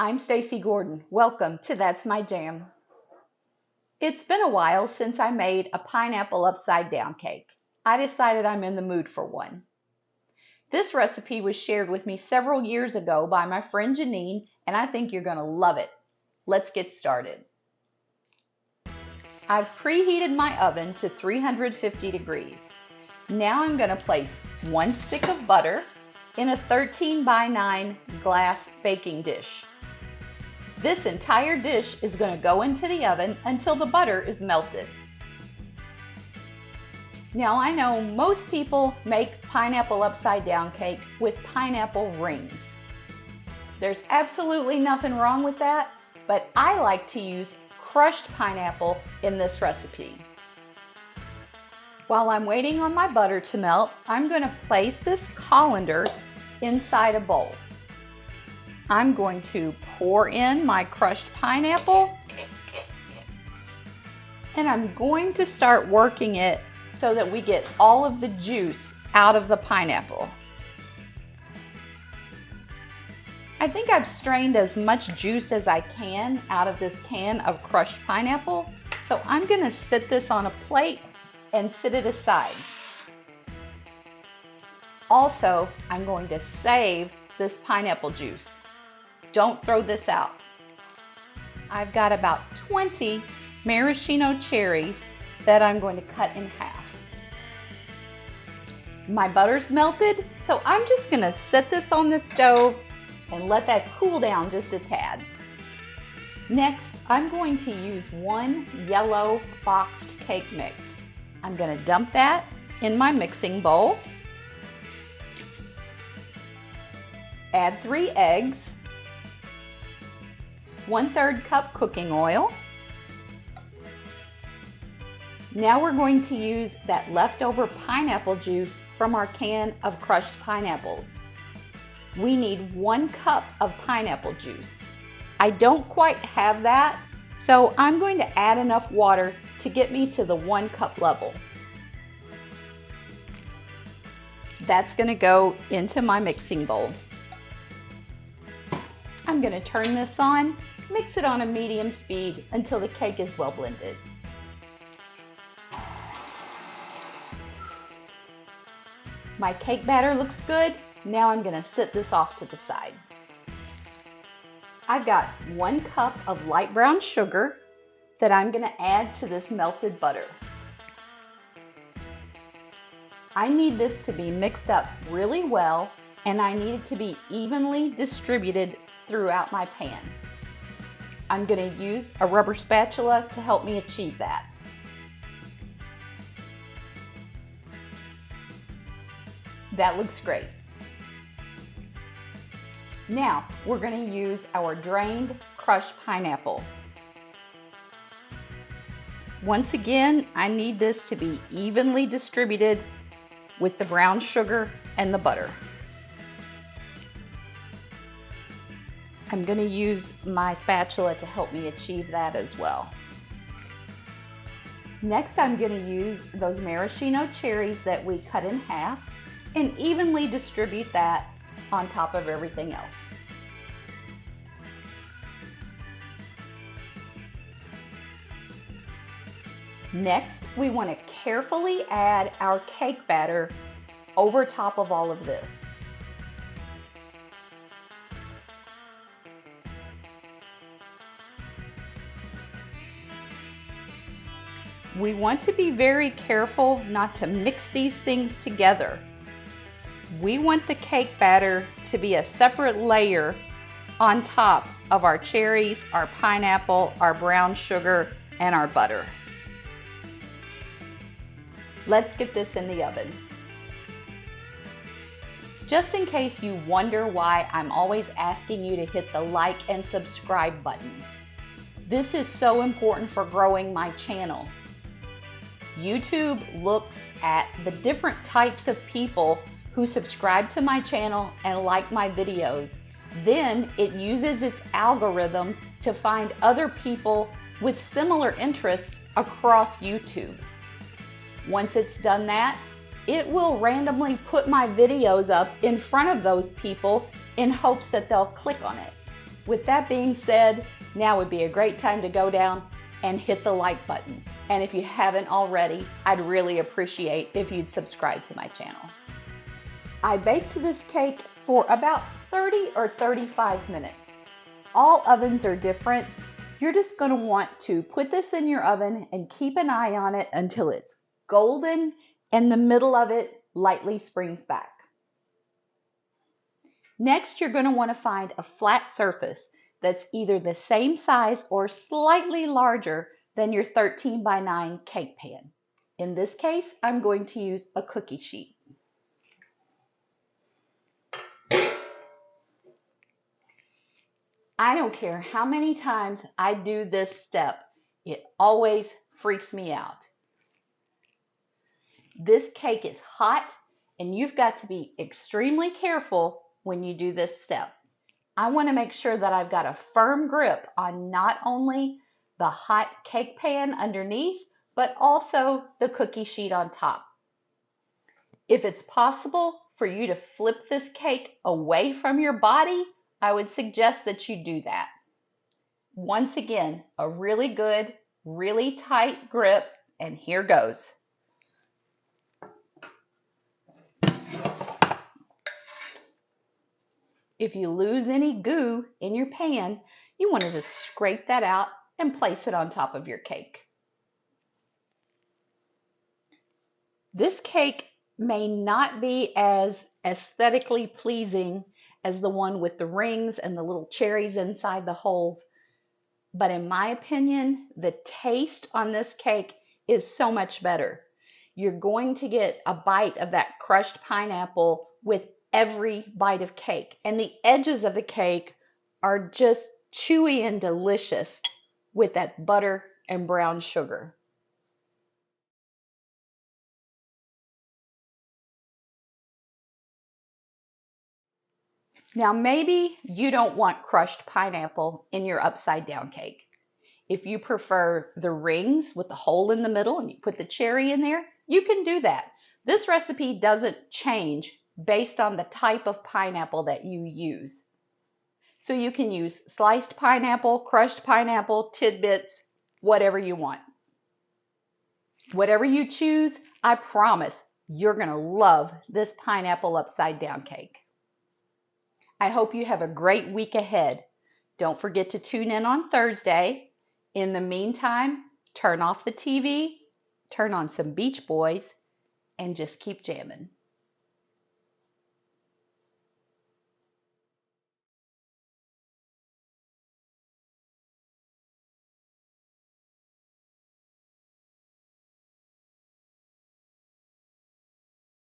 I'm Stacy Gordon. Welcome to That's My Jam. It's been a while since I made a pineapple upside down cake. I decided I'm in the mood for one. This recipe was shared with me several years ago by my friend Janine, and I think you're going to love it. Let's get started. I've preheated my oven to 350 degrees. Now I'm going to place 1 stick of butter in a 13 by 9 glass baking dish. This entire dish is going to go into the oven until the butter is melted. Now I know most people make pineapple upside down cake with pineapple rings. There's absolutely nothing wrong with that, but I like to use crushed pineapple in this recipe. While I'm waiting on my butter to melt, I'm going to place this colander inside a bowl. I'm going to pour in my crushed pineapple, and I'm going to start working it so that we get all of the juice out of the pineapple. I think I've strained as much juice as I can out of this can of crushed pineapple, so I'm going to sit this on a plate and sit it aside. Also, I'm going to save this pineapple juice. Don't throw this out. I've got about 20 maraschino cherries that I'm going to cut in half. My butter's melted, so I'm just going to set this on the stove and let that cool down just a tad. Next, I'm going to use 1 yellow boxed cake mix. I'm going to dump that in my mixing bowl. Add 3 eggs. 1/3 cup cooking oil. Now we're going to use that leftover pineapple juice from our can of crushed pineapples. We need 1 cup of pineapple juice. I don't quite have that, so I'm going to add enough water to get me to the 1 cup level. That's going to go into my mixing bowl. I'm going to turn this on. Mix it on a medium speed until the cake is well blended. My cake batter looks good. Now I'm going to sit this off to the side. I've got 1 cup of light brown sugar that I'm going to add to this melted butter. I need this to be mixed up really well, and I need it to be evenly distributed throughout my pan. I'm going to use a rubber spatula to help me achieve that. That looks great. Now we're going to use our drained crushed pineapple. Once again, I need this to be evenly distributed with the brown sugar and the butter. I'm going to use my spatula to help me achieve that as well. Next, I'm going to use those maraschino cherries that we cut in half and evenly distribute that on top of everything else. Next, we want to carefully add our cake batter over top of all of this. We want to be very careful not to mix these things together. We want the cake batter to be a separate layer on top of our cherries, our pineapple, our brown sugar, and our butter. Let's get this in the oven. Just in case you wonder why I'm always asking you to hit the like and subscribe buttons. This is so important for growing my channel. YouTube looks at the different types of people who subscribe to my channel and like my videos. Then it uses its algorithm to find other people with similar interests across YouTube. Once it's done that, it will randomly put my videos up in front of those people in hopes that they'll click on it. With that being said, now would be a great time to go down and hit the like button. And if you haven't already, I'd really appreciate if you'd subscribe to my channel. I baked this cake for about 30 or 35 minutes. All ovens are different. You're just going to want to put this in your oven and keep an eye on it until it's golden and the middle of it lightly springs back. Next, you're going to want to find a flat surface that's either the same size or slightly larger than your 13x9 cake pan. In this case, I'm going to use a cookie sheet. I don't care how many times I do this step, it always freaks me out. This cake is hot and you've got to be extremely careful when you do this step. I want to make sure that I've got a firm grip on not only the hot cake pan underneath, but also the cookie sheet on top. If it's possible for you to flip this cake away from your body, I would suggest that you do that. Once again, a really good, really tight grip, and here goes. If you lose any goo in your pan, you want to just scrape that out and place it on top of your cake. This cake may not be as aesthetically pleasing as the one with the rings and the little cherries inside the holes, but in my opinion, the taste on this cake is so much better. You're going to get a bite of that crushed pineapple with every bite of cake, and the edges of the cake are just chewy and delicious with that butter and brown sugar. Now maybe you don't want crushed pineapple in your upside down cake. If you prefer the rings with the hole in the middle and you put the cherry in there, you can do that. This recipe doesn't change based on the type of pineapple that you use. So you can use sliced pineapple, crushed pineapple, tidbits, whatever you want. Whatever you choose, I promise you're going to love this pineapple upside down cake. I hope you have a great week ahead. Don't forget to tune in on Thursday. In the meantime, turn off the TV, turn on some Beach Boys, and just keep jamming.